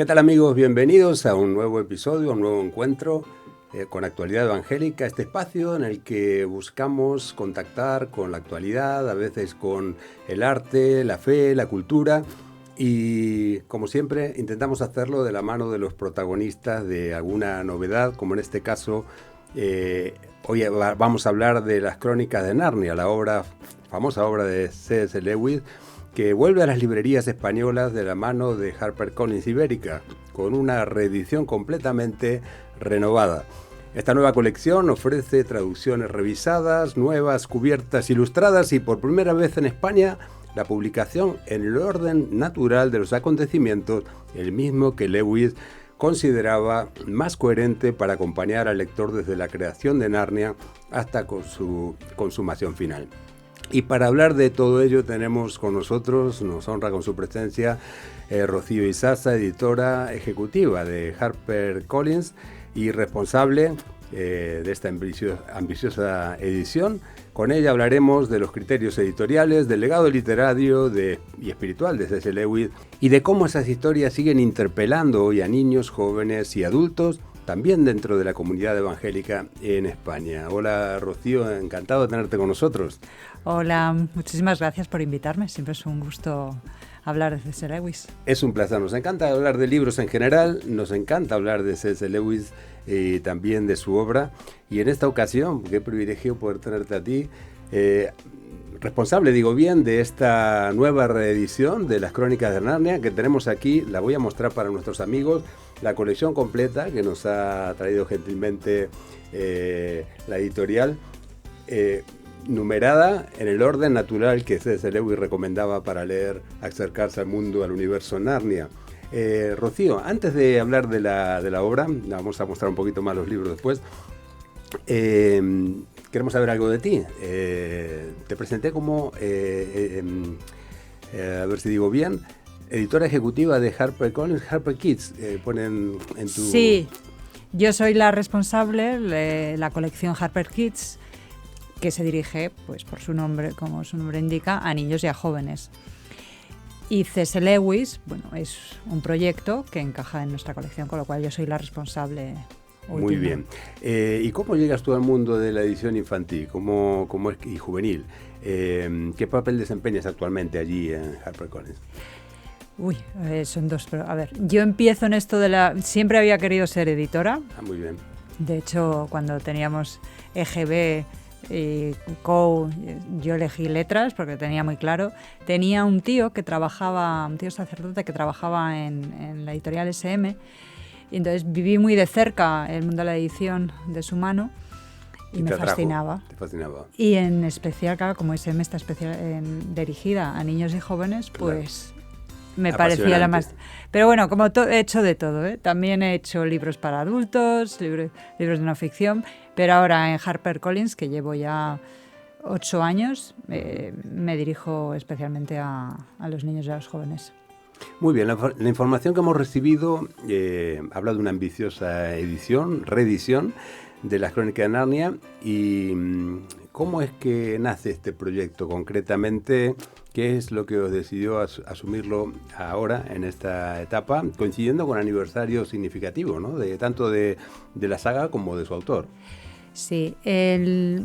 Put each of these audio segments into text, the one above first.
¿Qué tal, amigos? Bienvenidos a un nuevo episodio, a un nuevo encuentro con Actualidad Evangélica, este espacio en el que buscamos contactar con la actualidad, a veces con el arte, la fe, la cultura, y como siempre intentamos hacerlo de la mano de los protagonistas de alguna novedad, como en este caso hoy vamos a hablar de las Crónicas de Narnia, la famosa obra de C.S. Lewis, que vuelve a las librerías españolas de la mano de HarperCollins Ibérica, con una reedición completamente renovada. Esta nueva colección ofrece traducciones revisadas, nuevas cubiertas ilustradas y por primera vez en España la publicación en el orden natural de los acontecimientos, el mismo que Lewis consideraba más coherente para acompañar al lector desde la creación de Narnia hasta con su consumación final. Y para hablar de todo ello tenemos con nosotros, nos honra con su presencia, Rocío Isaza, editora ejecutiva de HarperCollins y responsable de esta ambiciosa edición. Con ella hablaremos de los criterios editoriales, del legado literario y espiritual de C.S. Lewis y de cómo esas historias siguen interpelando hoy a niños, jóvenes y adultos, también dentro de la comunidad evangélica en España. Hola, Rocío, encantado de tenerte con nosotros. Hola, muchísimas gracias por invitarme. Siempre es un gusto hablar de C.S. Lewis. Es un placer, nos encanta hablar de libros en general, nos encanta hablar de C.S. Lewis y también de su obra. Y en esta ocasión, qué privilegio poder tenerte a ti, responsable, digo bien, de esta nueva reedición de las Crónicas de Narnia que tenemos aquí. La voy a mostrar para nuestros amigos, la colección completa que nos ha traído gentilmente la editorial, numerada en el orden natural que C.S. Lewis recomendaba para leer, acercarse al mundo, al universo Narnia. Rocío, antes de hablar de la obra, vamos a mostrar un poquito más los libros después, queremos saber algo de ti. Te presenté como, a ver si digo bien, editora ejecutiva de HarperCollins, Harper Kids, ponen en tu... Sí, yo soy la responsable de la colección Harper Kids, que se dirige, pues por su nombre, como su nombre indica, a niños y a jóvenes. Y C.S. Lewis, bueno, es un proyecto que encaja en nuestra colección, con lo cual yo soy la responsable última. Muy bien. ¿Y cómo llegas tú al mundo de la edición infantil y juvenil? ¿Qué papel desempeñas actualmente allí en HarperCollins? Son dos, pero a ver, yo empiezo en esto siempre había querido ser editora. Muy bien. De hecho, cuando teníamos EGB y yo elegí letras porque tenía muy claro. Tenía un tío sacerdote que trabajaba en la editorial SM, y entonces viví muy de cerca el mundo de la edición de su mano y me fascinaba. Te fascinaba. Y en especial, claro, como SM está dirigida a niños y jóvenes, pues claro, me parecía la más... Pero bueno, como he hecho de todo, ¿eh? También he hecho libros para adultos, libros de no ficción, pero ahora en HarperCollins, que llevo ya 8 años, me dirijo especialmente a los niños y a los jóvenes. Muy bien, la información que hemos recibido habla de una ambiciosa reedición de las Crónicas de Narnia. Y ¿cómo es que nace este proyecto concretamente? ¿Qué es lo que os decidió asumirlo ahora, en esta etapa, coincidiendo con aniversario significativo, ¿no? Tanto de la saga como de su autor? Sí, C.S.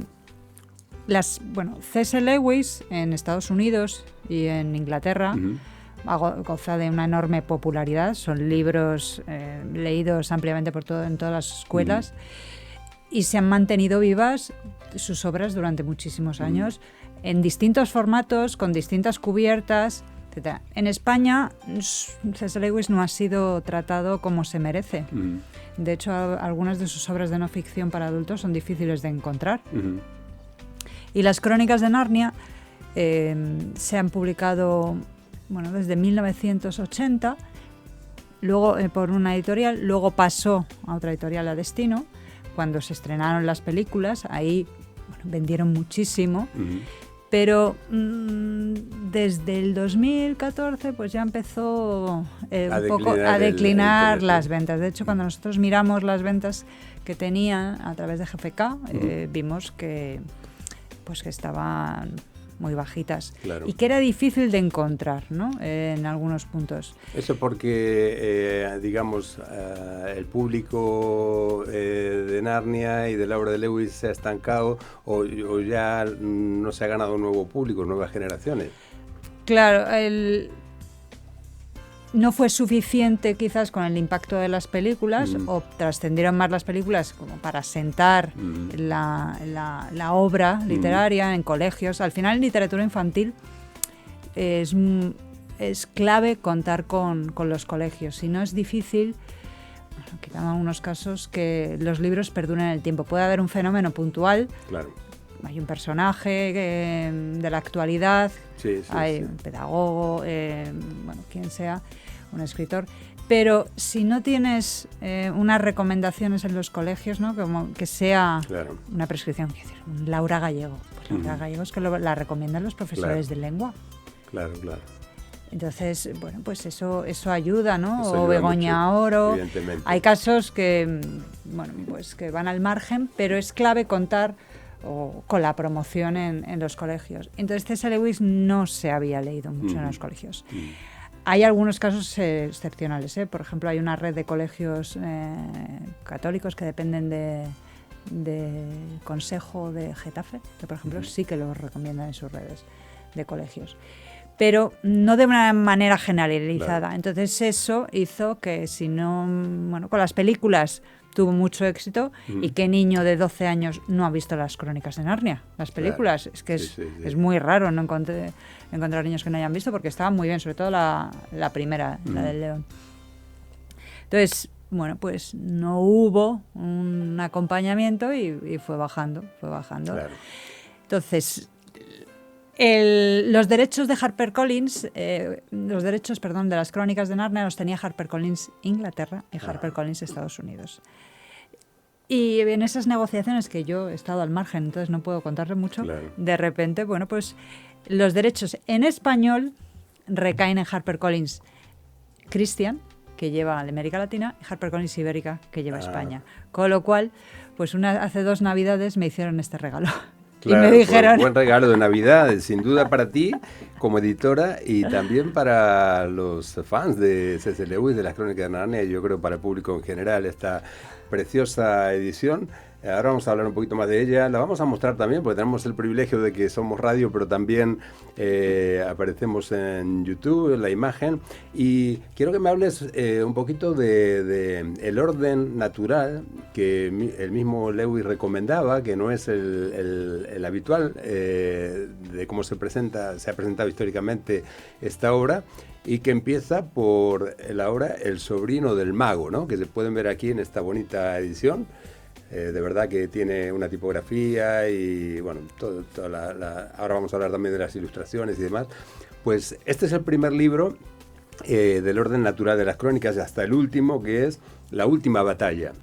Lewis en Estados Unidos y en Inglaterra goza de una enorme popularidad. Son libros leídos ampliamente en todas las escuelas y se han mantenido vivas sus obras durante muchísimos años en distintos formatos, con distintas cubiertas, etc. En España, C.S. Lewis no ha sido tratado como se merece. De hecho, algunas de sus obras de no ficción para adultos son difíciles de encontrar. Y las Crónicas de Narnia se han publicado desde 1980, luego por una editorial, luego pasó a otra editorial, a Destino. Cuando se estrenaron las películas, ahí vendieron muchísimo. Pero desde el 2014 pues ya empezó a declinar las ventas. De hecho, cuando nosotros miramos las ventas que tenían a través de GFK, vimos que estaban muy bajitas, claro. y que era difícil de encontrar, ¿no? En algunos puntos. Eso porque, digamos, el público de Narnia y de la obra de Lewis se ha estancado o ya no se ha ganado un nuevo público, nuevas generaciones. Claro, no fue suficiente quizás con el impacto de las películas, o trascendieron más las películas como para sentar la obra literaria en colegios. Al final en literatura infantil es clave contar con los colegios, si no es difícil, quizá en algunos casos, que los libros perduren el tiempo. Puede haber un fenómeno puntual, claro. Hay un personaje de la actualidad, hay un pedagogo, quien sea, un escritor, pero si no tienes unas recomendaciones en los colegios, ¿no? Como que sea una prescripción, es decir, un Laura Gallego, pues Laura Gallego es que la recomiendan los profesores de lengua. Claro. Entonces, bueno, pues eso ayuda, ¿no? Eso o ayuda Begoña mucho, Oro. evidentemente. Hay casos que, bueno, pues que van al margen, pero es clave contar con la promoción en los colegios. Entonces C.S. Lewis no se había leído mucho en los colegios. Hay algunos casos excepcionales, Por ejemplo, hay una red de colegios católicos que dependen del Consejo de Getafe, que por ejemplo sí que lo recomiendan en sus redes de colegios, pero no de una manera generalizada. Claro. Entonces eso hizo que si no, con las películas tuvo mucho éxito, y qué niño de 12 años no ha visto las Crónicas de Narnia, las películas. Claro. Es que es muy raro no encontrar niños que no hayan visto, porque estaban muy bien, sobre todo la primera, la del león. Entonces, pues no hubo un acompañamiento y fue bajando. Claro. Entonces, los derechos de HarperCollins, de las Crónicas de Narnia los tenía HarperCollins Inglaterra y HarperCollins Estados Unidos. Y en esas negociaciones, que yo he estado al margen, entonces no puedo contarle mucho, de repente, pues los derechos en español recaen en HarperCollins Christian, que lleva a América Latina, y HarperCollins Ibérica, que lleva a España. Con lo cual, pues hace 2 Navidades me hicieron este regalo. Claro, y me dijeron... buen regalo de Navidad, sin duda para ti como editora, y también para los fans de C.S. Lewis, de las Crónicas de Narnia, y yo creo para el público en general, esta preciosa edición. Ahora vamos a hablar un poquito más de ella. La vamos a mostrar también, porque tenemos el privilegio de que somos radio, pero también aparecemos en YouTube, la imagen. Y quiero que me hables un poquito de el orden natural que el mismo Lewis recomendaba, que no es el habitual de cómo se ha presentado históricamente esta obra, y que empieza por la obra El sobrino del mago, ¿no? Que se pueden ver aquí en esta bonita edición. De verdad que tiene una tipografía y bueno, ahora vamos a hablar también de las ilustraciones y demás. Pues este es el primer libro del orden natural de las crónicas, hasta el último, que es La última batalla.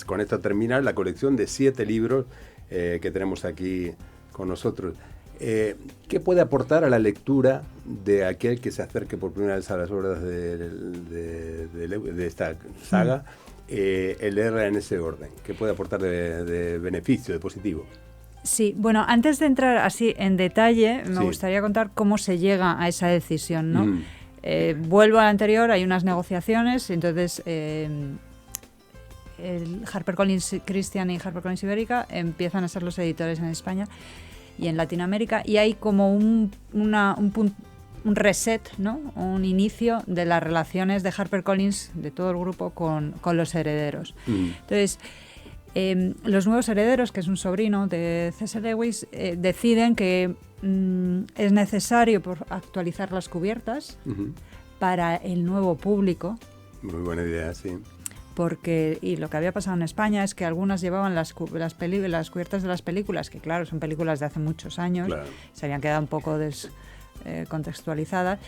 Con esto termina la colección de 7 libros que tenemos aquí con nosotros. ¿Qué puede aportar a la lectura de aquel que se acerque por primera vez a las obras de esta saga? El leerla en ese orden, ¿qué puede aportar de beneficio, de positivo? Sí, bueno, antes de entrar así en detalle, me gustaría contar cómo se llega a esa decisión, ¿no? Vuelvo al anterior, hay unas negociaciones, entonces el HarperCollins Christian y HarperCollins Ibérica empiezan a ser los editores en España y en Latinoamérica, y hay como un reset, ¿no? Un inicio de las relaciones de HarperCollins, de todo el grupo, con los herederos. Entonces, los nuevos herederos, que es un sobrino de C.S. Lewis, deciden que es necesario actualizar las cubiertas para el nuevo público. Muy buena idea, sí. Porque, y lo que había pasado en España es que algunas llevaban las cubiertas de las películas, que claro, son películas de hace muchos años, se habían quedado un poco contextualizadas,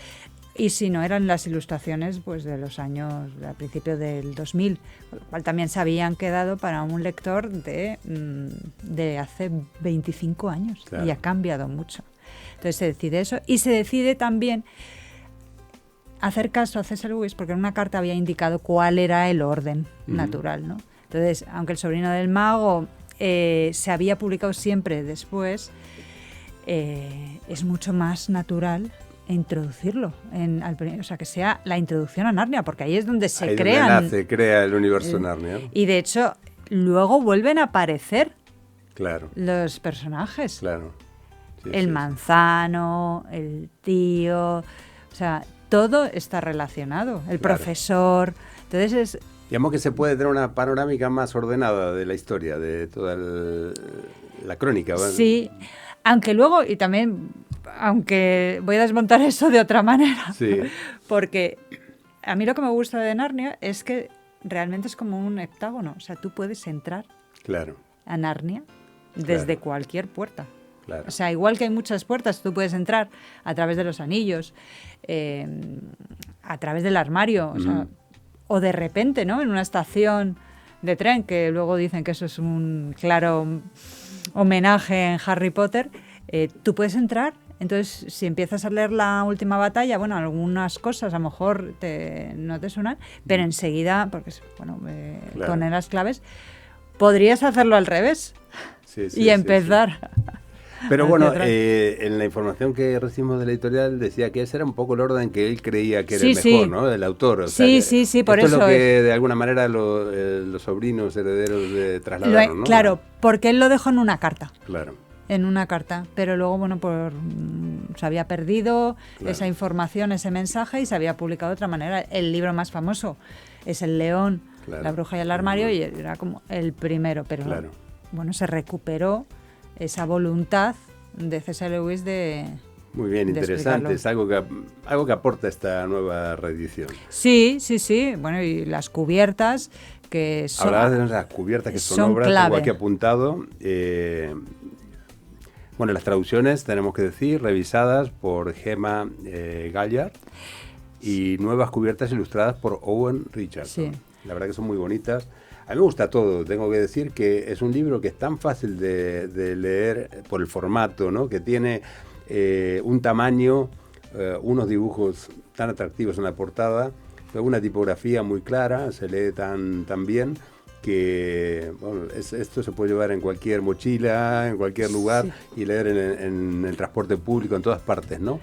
y si no, eran las ilustraciones pues de los años, al principio del 2000, con lo cual también se habían quedado para un lector de hace 25 años, y ha cambiado mucho. Entonces se decide eso, y se decide también hacer caso a C.S. Lewis, porque en una carta había indicado cuál era el orden natural, ¿no? Entonces, aunque El sobrino del mago se había publicado siempre después, es mucho más natural introducirlo, o sea, que sea la introducción a Narnia, porque ahí es donde se crea el universo Narnia. Y de hecho, luego vuelven a aparecer los personajes. Claro. Sí, el manzano, el tío, o sea, todo está relacionado. El profesor. Entonces es... Digamos que se puede tener una panorámica más ordenada de la historia, de toda la crónica. Sí, aunque luego, y también, aunque voy a desmontar eso de otra manera, porque a mí lo que me gusta de Narnia es que realmente es como un heptágono. O sea, tú puedes entrar a Narnia desde cualquier puerta. Claro. O sea, igual que hay muchas puertas, tú puedes entrar a través de los anillos, a través del armario, o de repente, ¿no? En una estación de tren, que luego dicen que eso es un claro homenaje en Harry Potter, tú puedes entrar. Entonces, si empiezas a leer la última batalla, bueno, algunas cosas a lo mejor no te suenan, pero enseguida, porque ponen las claves, podrías hacerlo al revés y empezar. Pero bueno, en la información que recibimos de la editorial decía que ese era un poco el orden que él creía que era el mejor, ¿no? El autor. O sea, por eso. Esto es lo que de alguna manera los sobrinos herederos trasladaron, ¿no? Claro, porque él lo dejó en una carta. Claro. En una carta, pero luego, bueno, se había perdido esa información, ese mensaje, y se había publicado de otra manera. El libro más famoso es El León, la Bruja y el Armario, y era como el primero, pero bueno, se recuperó esa voluntad de C.S. Lewis de... Muy bien, interesante. Es algo que aporta esta nueva reedición. Sí. Bueno, y las cubiertas que son... Hablabas de las cubiertas que son obras, clave. Tengo aquí apuntado. Bueno, las traducciones, tenemos que decir, revisadas por Gemma Gallard, y nuevas cubiertas ilustradas por Owen Richardson. La verdad que son muy bonitas. A mí me gusta todo. Tengo que decir que es un libro que es tan fácil de leer por el formato, ¿no? Que tiene un tamaño, unos dibujos tan atractivos en la portada, una tipografía muy clara, se lee tan bien que esto se puede llevar en cualquier mochila, en cualquier lugar, y leer en el transporte público, en todas partes, ¿no?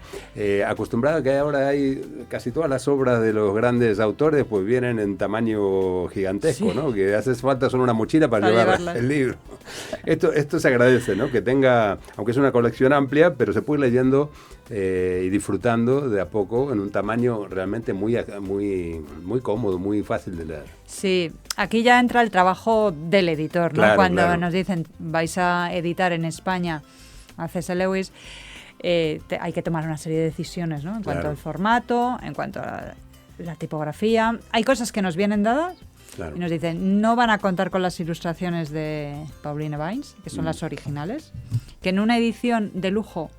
Acostumbrado a que ahora hay casi todas las obras de los grandes autores, pues vienen en tamaño gigantesco, ¿no? Que hace falta solo una mochila para llevar el libro. Esto se agradece, ¿no? Que tenga, aunque es una colección amplia, pero se puede ir leyendo y disfrutando de a poco en un tamaño realmente muy cómodo, muy fácil de leer. Sí, aquí ya entra el trabajo del editor, ¿no? Cuando nos dicen vais a editar en España a C.S. Lewis, hay que tomar una serie de decisiones, ¿no? En cuanto al formato, en cuanto a la tipografía. Hay cosas que nos vienen dadas y nos dicen no van a contar con las ilustraciones de Pauline Vines, que son las originales, que en una edición de lujo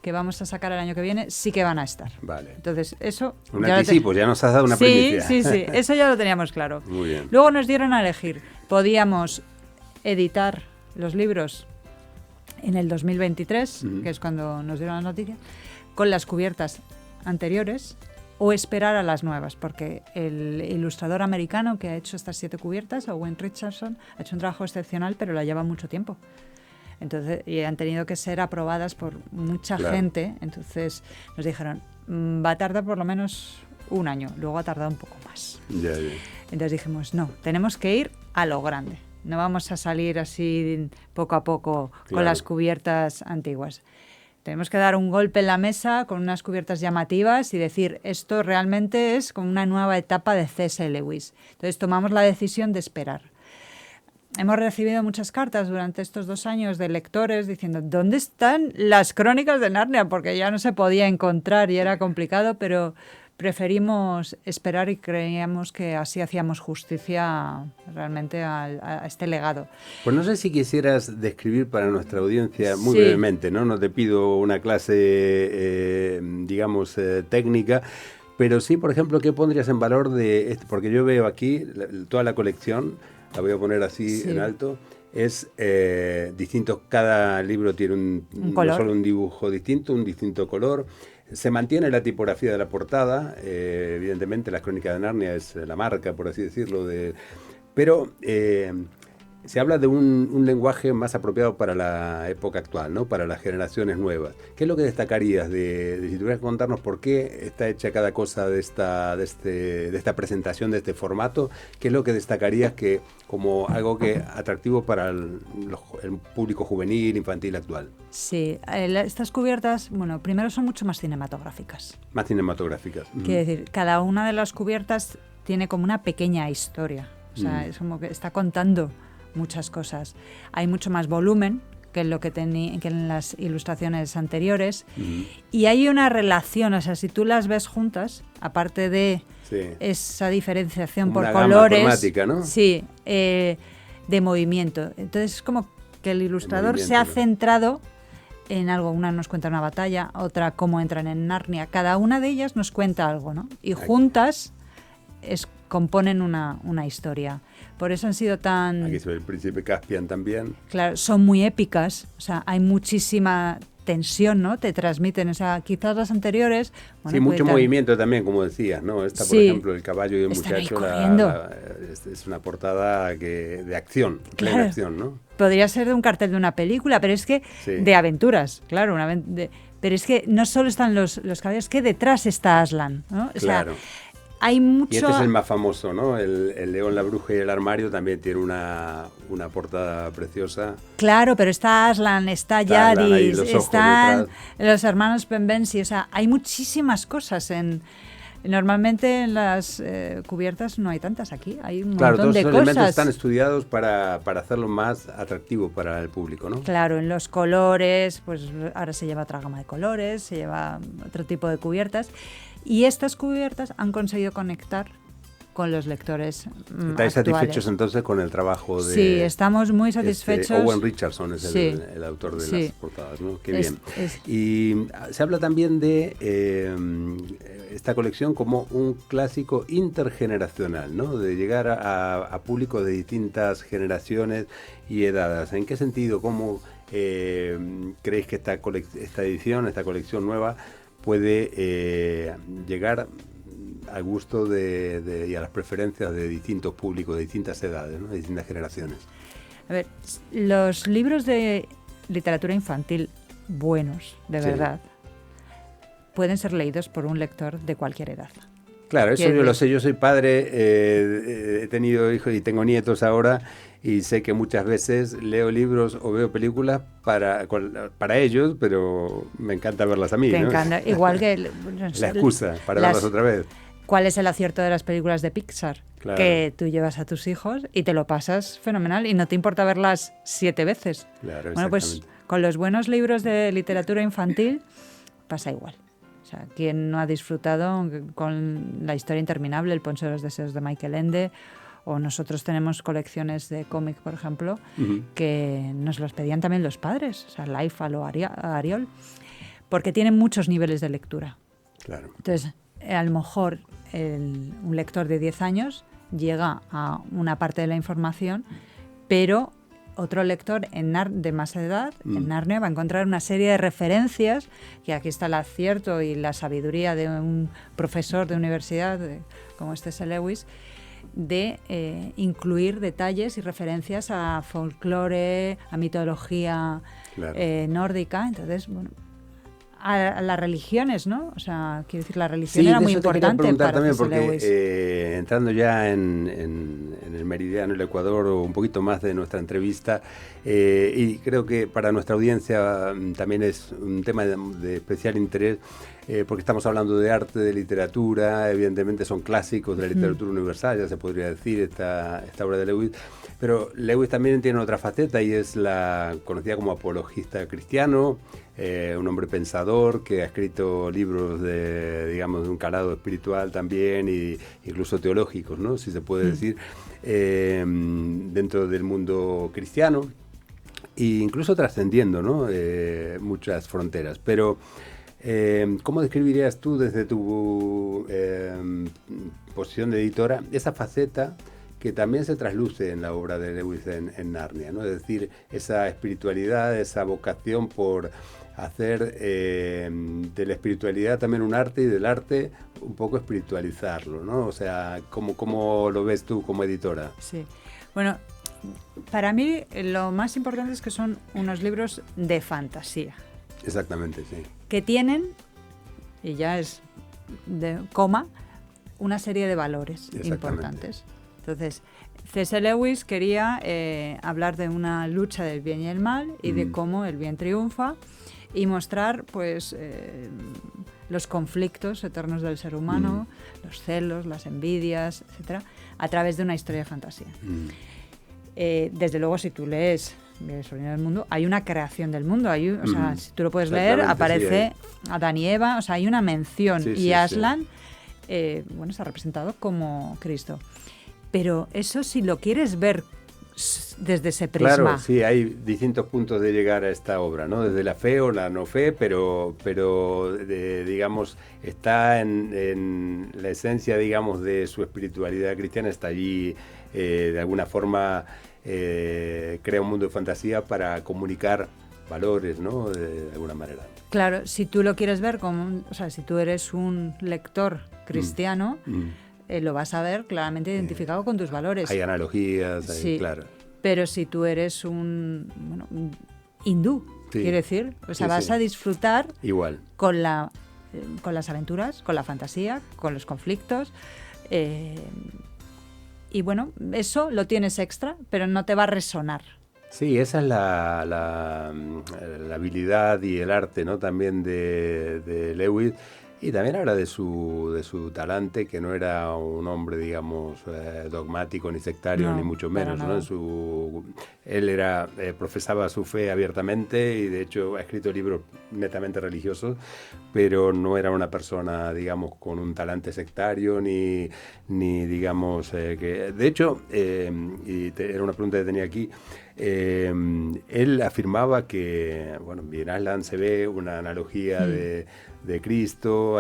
que vamos a sacar el año que viene, sí que van a estar. Vale. Entonces, eso... Un anticipo, ya nos has dado una primicia. Sí, eso ya lo teníamos claro. Muy bien. Luego nos dieron a elegir. Podíamos editar los libros en el 2023, que es cuando nos dieron la noticia, con las cubiertas anteriores, o esperar a las nuevas, porque el ilustrador americano que ha hecho estas 7 cubiertas, Owen Richardson, ha hecho un trabajo excepcional, pero la lleva mucho tiempo. Entonces, y han tenido que ser aprobadas por mucha gente. Entonces nos dijeron, va a tardar por lo menos un año. Luego ha tardado un poco más. Entonces dijimos, no, tenemos que ir a lo grande. No vamos a salir así poco a poco con las cubiertas antiguas. Tenemos que dar un golpe en la mesa con unas cubiertas llamativas y decir, esto realmente es como una nueva etapa de C.S. Lewis. Entonces tomamos la decisión de esperar. Hemos recibido muchas cartas durante estos 2 años de lectores diciendo ¿dónde están las crónicas de Narnia? Porque ya no se podía encontrar y era complicado, pero preferimos esperar y creíamos que así hacíamos justicia realmente a este legado. Pues no sé si quisieras describir para nuestra audiencia muy brevemente, ¿no? No te pido una clase, digamos, técnica, pero sí, por ejemplo, ¿qué pondrías en valor de esto? Porque yo veo aquí toda la colección. La voy a poner así en alto. Es distinto, cada libro tiene no solo un dibujo distinto, un distinto color. Se mantiene la tipografía de la portada. Evidentemente, las Crónicas de Narnia es la marca, por así decirlo. Pero Se habla de un lenguaje más apropiado para la época actual, ¿no? Para las generaciones nuevas. ¿Qué es lo que destacarías si tuvieras que contarnos por qué está hecha cada cosa de esta presentación, de este formato? ¿Qué es lo que destacarías como algo atractivo para el público juvenil, infantil actual? Sí, estas cubiertas, bueno, primero son mucho más cinematográficas. Más cinematográficas. Quiere decir, cada una de las cubiertas tiene como una pequeña historia. O sea, es como que está contando muchas cosas. Hay mucho más volumen que en las ilustraciones anteriores. Y hay una relación, o sea, si tú las ves juntas, aparte de esa diferenciación como por una colores, gama cromática, ¿no? Sí, de movimiento. Entonces es como que el ilustrador se ha centrado en algo. Una nos cuenta una batalla, otra cómo entran en Narnia. Cada una de ellas nos cuenta algo, ¿no? Y juntas componen una historia. Por eso han sido tan... Aquí se ve el príncipe Caspian también. Claro, son muy épicas, o sea, hay muchísima tensión, ¿no? Te transmiten, o sea, quizás las anteriores... Bueno, sí, mucho movimiento también, como decías, ¿no? Esta, por ejemplo, el caballo y el muchacho, es una portada de acción, claro, plena acción, ¿no? Podría ser de un cartel de una película, pero es que de aventuras, claro, pero es que no solo están los caballos, es que detrás está Aslan, ¿no? O claro. sea, hay mucho... Y este es el más famoso, ¿no? El león, la bruja y el armario también tiene una portada preciosa. Claro, pero está Aslan, está Yaris, están los hermanos Penbensi, o sea, hay muchísimas cosas Normalmente en las cubiertas no hay tantas, aquí hay un montón de cosas. Claro, todos los elementos están estudiados para hacerlo más atractivo para el público, ¿no? Claro, en los colores, pues ahora se lleva otra gama de colores, se lleva otro tipo de cubiertas. Y estas cubiertas han conseguido conectar con los lectores ¿Estáis satisfechos entonces con el trabajo de...? Sí, estamos muy satisfechos. Owen Richardson es el autor de las portadas, ¿no? Qué bien. Y se habla también de esta colección como un clásico intergeneracional, ¿no? De llegar a públicos de distintas generaciones y edades. ¿En qué sentido? ¿Cómo creéis que esta edición, esta colección nueva puede llegar al gusto y a las preferencias de distintos públicos, de distintas edades, ¿no? De distintas generaciones? A ver, los libros de literatura infantil buenos, de verdad, pueden ser leídos por un lector de cualquier edad. Claro, eso yo lo sé. Yo soy padre, he tenido hijos y tengo nietos ahora, y sé que muchas veces leo libros o veo películas para ellos, pero me encanta verlas a mí. Te ¿no? encanta, igual que... la excusa para verlas otra vez. ¿Cuál es el acierto de las películas de Pixar? Claro. Que tú llevas a tus hijos y te lo pasas fenomenal y no te importa verlas 7 veces. Claro, bueno, pues con los buenos libros de literatura infantil pasa igual. O sea, ¿quién no ha disfrutado con La historia interminable, El poncho de los deseos de Michael Ende? O nosotros tenemos colecciones de cómic, por ejemplo, que nos los pedían también los padres, o sea, Laifal o Ariol, porque tienen muchos niveles de lectura. Claro. Entonces, a lo mejor un lector de 10 años llega a una parte de la información, pero otro lector de más edad, en Narnia, va a encontrar una serie de referencias, que aquí está el acierto y la sabiduría de un profesor de universidad, como C.S. Lewis, de incluir detalles y referencias a folclore, a mitología nórdica. Entonces, bueno, a las religiones, ¿no? O sea, quiero decir, la religión era muy importante para también, C.S. Lewis. Porque entrando ya en el meridiano, el Ecuador, o un poquito más de nuestra entrevista, y creo que para nuestra audiencia también es un tema de especial interés, porque estamos hablando de arte, de literatura, evidentemente son clásicos de la literatura universal, ya se podría decir, esta obra de Lewis, pero Lewis también tiene otra faceta y es la conocida como apologista cristiano, un hombre pensador que ha escrito libros de un calado espiritual también, y incluso teológicos, ¿no? Si se puede decir, dentro del mundo cristiano, e incluso trascendiendo, ¿no? Muchas fronteras. Pero ¿cómo describirías tú desde tu posición de editora esa faceta que también se trasluce en la obra de Lewis en Narnia, ¿no? Es decir, esa espiritualidad, esa vocación por hacer de la espiritualidad también un arte, y del arte un poco espiritualizarlo, ¿no? O sea, ¿cómo lo ves tú como editora? Sí, bueno, Para mí lo más importante es que son unos libros de fantasía. Exactamente, sí. Que tienen, y ya es de coma, una serie de valores importantes. Entonces, C.S. Lewis quería hablar de una lucha del bien y el mal y de cómo el bien triunfa y mostrar pues los conflictos eternos del ser humano, los celos, las envidias, etcétera, a través de una historia de fantasía. Desde luego, si tú lees El Sobrino del Mundo, hay una creación del mundo. O sea, si tú lo puedes leer, aparece Adán y Eva, o sea, hay una mención. Y Aslan, bueno, está representado como Cristo. Pero eso, si lo quieres ver desde ese prisma. Claro, sí, hay distintos puntos de llegar a esta obra, ¿no? Desde la fe o la no fe, pero digamos, está en la esencia, digamos, de su espiritualidad cristiana, está allí, de alguna forma, crea un mundo de fantasía para comunicar valores, ¿no? De alguna manera. Claro, si tú lo quieres ver como, o sea, si tú eres un lector cristiano, lo vas a ver claramente identificado con tus valores. Hay analogías, sí, claro. Pero si tú eres un hindú, quiere decir, o sea, vas a disfrutar igual con las aventuras, con la fantasía, con los conflictos. Y bueno, eso lo tienes extra, pero no te va a resonar. Sí, esa es la habilidad y el arte, ¿no? También de Lewis. Y también habla de su talante, que no era un hombre, digamos, dogmático ni sectario, ni mucho menos, ¿no? Él profesaba su fe abiertamente y de hecho ha escrito libros netamente religiosos, pero no era una persona, digamos, con un talante sectario ni digamos, que... De hecho, era una pregunta que tenía aquí, él afirmaba que, bueno, en Aslan se ve una analogía de Cristo,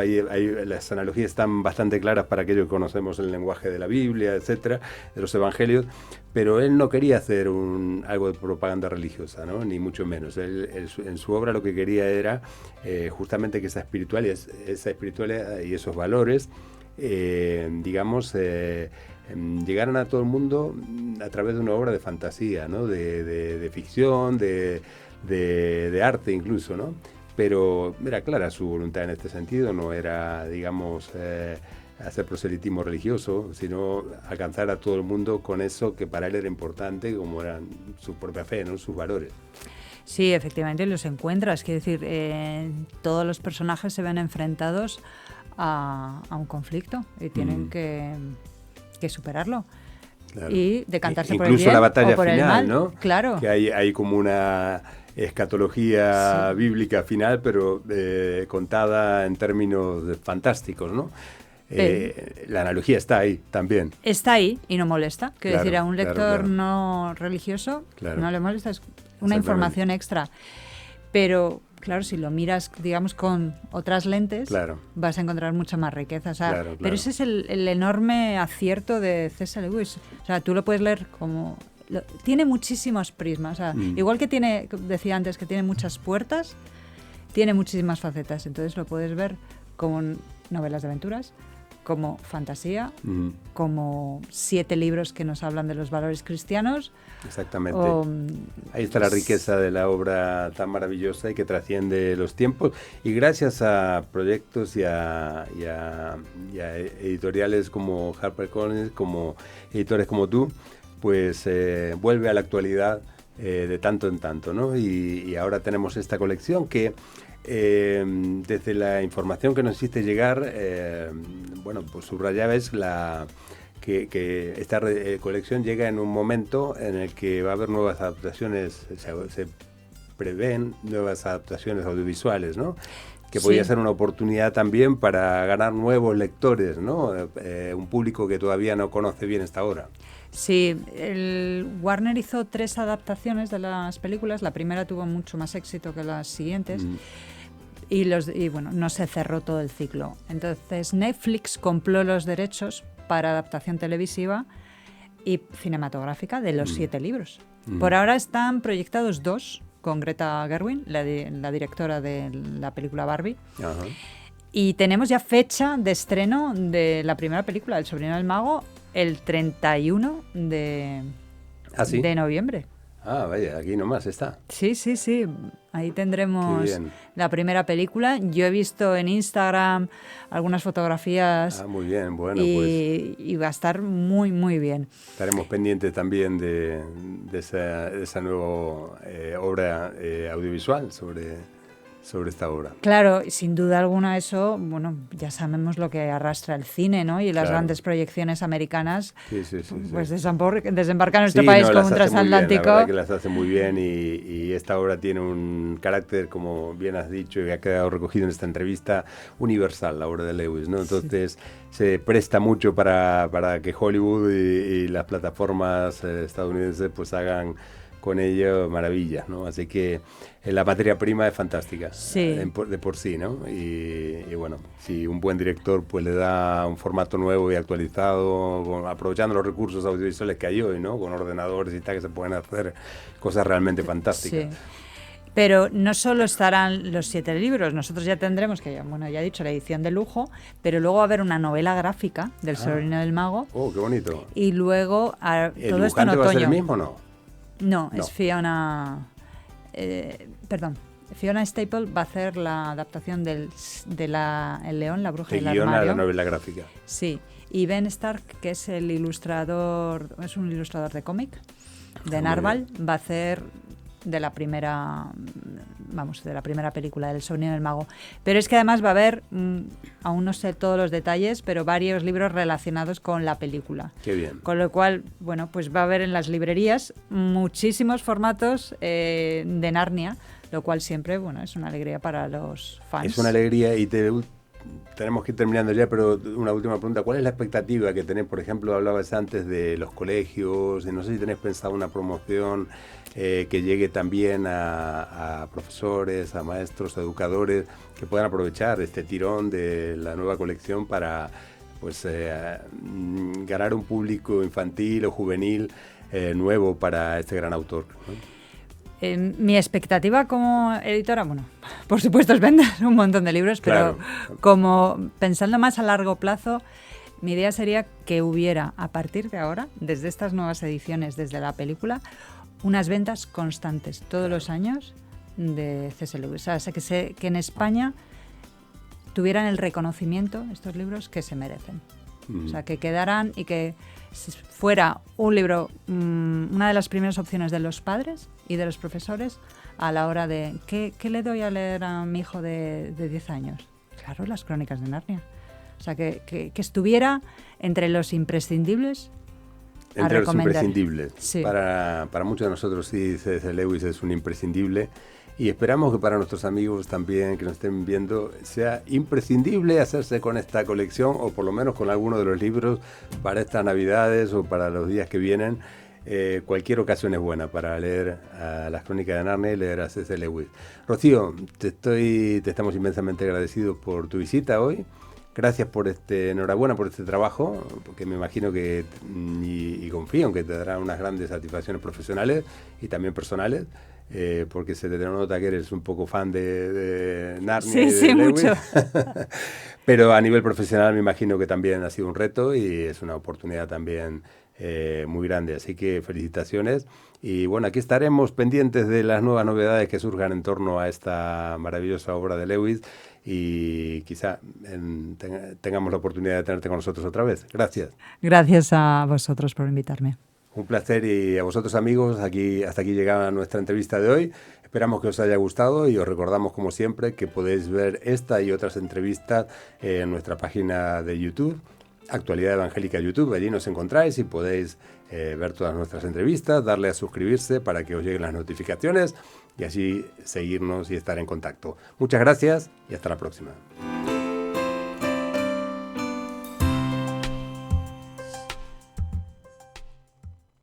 las analogías están bastante claras para aquellos que conocemos el lenguaje de la Biblia, etcétera, de los evangelios, pero él no quería hacer algo de propaganda religiosa, ¿no? Ni mucho menos. Él, en su obra lo que quería era justamente que esa espiritualidad y esos valores, digamos, llegaran a todo el mundo a través de una obra de fantasía, ¿no? De ficción, de arte incluso, ¿no? Pero era clara su voluntad en este sentido, no era, digamos, hacer proselitismo religioso, sino alcanzar a todo el mundo con eso que para él era importante, como era su propia fe, ¿no? Sus valores. Sí, efectivamente los encuentras, quiero decir, todos los personajes se ven enfrentados a un conflicto y tienen que superarlo. Claro. Y decantarse por el bien la batalla o por final, el mal, ¿no? Claro. Que hay como una escatología bíblica final, pero contada en términos fantásticos, ¿no? La analogía está ahí también. Está ahí y no molesta. Quiero decir, a un lector no religioso no le molesta, es una información extra. Pero, claro, si lo miras, digamos, con otras lentes, vas a encontrar mucha más riqueza. O sea, pero ese es el enorme acierto de C.S. Lewis. O sea, tú lo puedes leer como... tiene muchísimos prismas. O sea, igual que decía antes, que tiene muchas puertas, tiene muchísimas facetas. Entonces lo puedes ver como novelas de aventuras, como fantasía, como 7 libros que nos hablan de los valores cristianos. Exactamente. Ahí está la riqueza de la obra tan maravillosa y que trasciende los tiempos. Y gracias a proyectos y a editoriales como HarperCollins, como editores como tú, pues vuelve a la actualidad de tanto en tanto, ¿no? Y ahora tenemos esta colección que desde la información que nos hiciste llegar, bueno, pues subrayaba es que esta colección llega en un momento en el que va a haber nuevas adaptaciones, se prevén nuevas adaptaciones audiovisuales, ¿no? Que podría ser una oportunidad también para ganar nuevos lectores, ¿no? Un público que todavía no conoce bien esta obra. Sí, Warner hizo 3 adaptaciones de las películas. La primera tuvo mucho más éxito que las siguientes. Y bueno, no se cerró todo el ciclo. Entonces Netflix compró los derechos para adaptación televisiva y cinematográfica de los 7 libros. Por ahora están proyectados 2 con Greta Gerwig, la directora de la película Barbie. Ajá. Y tenemos ya fecha de estreno de la primera película, El Sobrino del Mago, el 31 de ¿Ah, sí? de noviembre. Ah, vaya, aquí nomás está. Sí, sí, sí. Ahí tendremos la primera película. Yo he visto en Instagram algunas fotografías. Ah, muy bien, bueno, y va a estar muy, muy bien. Estaremos pendientes también de esa nueva obra audiovisual sobre esta obra. Claro, sin duda alguna eso, bueno, ya sabemos lo que arrastra el cine, ¿no? Y las grandes proyecciones americanas, pues desembarcan nuestro país como un transatlántico. La verdad que las hace muy bien y esta obra tiene un carácter, como bien has dicho y ha quedado recogido en esta entrevista, universal, la obra de Lewis, ¿no? Entonces se presta mucho para que Hollywood y las plataformas estadounidenses pues hagan con ello maravillas, ¿no? Así que la materia prima es fantástica, de por sí, ¿no? Y bueno, si un buen director pues le da un formato nuevo y actualizado, aprovechando los recursos audiovisuales que hay hoy, ¿no? Con ordenadores y tal, que se pueden hacer cosas realmente fantásticas. Sí. Pero no solo estarán los 7 libros, nosotros ya tendremos, que bueno, ya he dicho, la edición de lujo, pero luego va a haber una novela gráfica del Sobrino del Mago. ¡Oh, qué bonito! Y luego ¿El todo esto en otoño. ¿Va a ser el mismo o no? No, es Fiona... Fiona Staple va a hacer la adaptación de El León, la Bruja y el Armario. La novela gráfica. Sí, y Ben Stark, que es el ilustrador, es un ilustrador de cómic, de Narval, va a hacer de la primera película del Sobrino del Mago. Pero es que además va a haber, aún no sé todos los detalles, pero varios libros relacionados con la película. Qué bien. Con lo cual, bueno, pues va a haber en las librerías muchísimos formatos de Narnia, lo cual siempre, bueno, es una alegría para los fans. Es una alegría y tenemos que ir terminando ya, pero una última pregunta. ¿Cuál es la expectativa que tenés? Por ejemplo, hablabas antes de los colegios, no sé si tenés pensado una promoción que llegue también a profesores, a maestros, a educadores, que puedan aprovechar este tirón de la nueva colección para pues ganar un público infantil o juvenil nuevo para este gran autor, ¿no? Mi expectativa como editora, bueno, por supuesto es vender un montón de libros, pero como pensando más a largo plazo, mi idea sería que hubiera, a partir de ahora, desde estas nuevas ediciones, desde la película, unas ventas constantes todos los años de C.S. Lewis. O sea, que en España tuvieran el reconocimiento, estos libros, que se merecen. O sea, que quedaran y que fuera un libro, una de las primeras opciones de los padres y de los profesores a la hora de ¿qué le doy a leer a mi hijo de 10 años? Claro, las Crónicas de Narnia. O sea, que estuviera entre los imprescindibles. Entre los imprescindibles. Sí. Para muchos de nosotros sí, C.S. Lewis es un imprescindible. Y esperamos que para nuestros amigos también que nos estén viendo sea imprescindible hacerse con esta colección o por lo menos con alguno de los libros para estas Navidades o para los días que vienen. Cualquier ocasión es buena para leer a las Crónicas de Narnia y leer a C.S. Lewis. Rocío, te estamos inmensamente agradecidos por tu visita hoy. Gracias enhorabuena por este trabajo, porque me imagino que y confío en que te dará unas grandes satisfacciones profesionales y también personales. Porque se te nota que eres un poco fan de Narnia y de Lewis. Mucho. Pero a nivel profesional me imagino que también ha sido un reto y es una oportunidad también muy grande. Así que felicitaciones. Y bueno, aquí estaremos pendientes de las nuevas novedades que surjan en torno a esta maravillosa obra de Lewis y quizá tengamos la oportunidad de tenerte con nosotros otra vez. Gracias. Gracias a vosotros por invitarme. Un placer y a vosotros amigos, hasta aquí llegaba nuestra entrevista de hoy. Esperamos que os haya gustado y os recordamos como siempre que podéis ver esta y otras entrevistas en nuestra página de YouTube, Actualidad Evangélica YouTube. Allí nos encontráis y podéis ver todas nuestras entrevistas, darle a suscribirse para que os lleguen las notificaciones y así seguirnos y estar en contacto. Muchas gracias y hasta la próxima.